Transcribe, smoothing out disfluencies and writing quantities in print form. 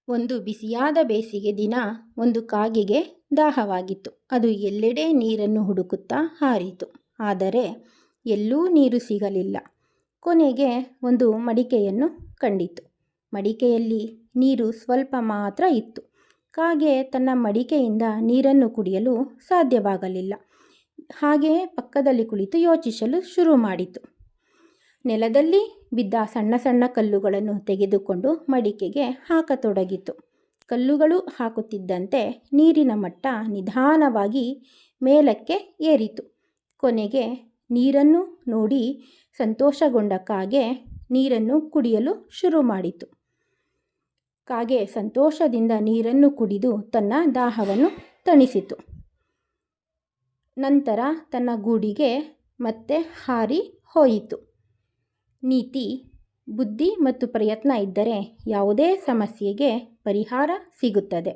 ಒಂದು ಬಿಸಿಯಾದ ಬೇಸಿಗೆ ದಿನ ಒಂದು ಕಾಗೆಗೆ ದಾಹವಾಗಿತ್ತು. ಅದು ಎಲ್ಲೆಡೆ ನೀರನ್ನು ಹುಡುಕುತ್ತಾ ಹಾರಿತು. ಆದರೆ ಎಲ್ಲೂ ನೀರು ಸಿಗಲಿಲ್ಲ. ಕೊನೆಗೆ ಒಂದು ಮಡಿಕೆಯನ್ನು ಕಂಡಿತು. ಮಡಿಕೆಯಲ್ಲಿ ನೀರು ಸ್ವಲ್ಪ ಮಾತ್ರ ಇತ್ತು. ಕಾಗೆ ತನ್ನ ಮಡಿಕೆಯಿಂದ ನೀರನ್ನು ಕುಡಿಯಲು ಸಾಧ್ಯವಾಗಲಿಲ್ಲ. ಹಾಗೆಯೇ ಪಕ್ಕದಲ್ಲಿ ಕುಳಿತು ಯೋಚಿಸಲು ಶುರು ಮಾಡಿತು. ನೆಲದಲ್ಲಿ ಬಿದ್ದ ಸಣ್ಣ ಸಣ್ಣ ಕಲ್ಲುಗಳನ್ನು ತೆಗೆದುಕೊಂಡು ಮಡಿಕೆಗೆ ಹಾಕತೊಡಗಿತು. ಕಲ್ಲುಗಳು ಹಾಕುತ್ತಿದ್ದಂತೆ ನೀರಿನ ಮಟ್ಟ ನಿಧಾನವಾಗಿ ಮೇಲಕ್ಕೆ ಏರಿತು. ಕೊನೆಗೆ ನೀರನ್ನು ನೋಡಿ ಸಂತೋಷಗೊಂಡ ಕಾಗೆ ನೀರನ್ನು ಕುಡಿಯಲು ಶುರು ಮಾಡಿತು. ಕಾಗೆ ಸಂತೋಷದಿಂದ ನೀರನ್ನು ಕುಡಿದು ತನ್ನ ದಾಹವನ್ನು ತಣಿಸಿತು. ನಂತರ ತನ್ನ ಗೂಡಿಗೆ ಮತ್ತೆ ಹಾರಿ ಹೋಯಿತು. ನೀತಿ: ಬುದ್ಧಿ ಮತ್ತು ಪ್ರಯತ್ನ ಇದ್ದರೆ ಯಾವುದೇ ಸಮಸ್ಯೆಗೆ ಪರಿಹಾರ ಸಿಗುತ್ತದೆ.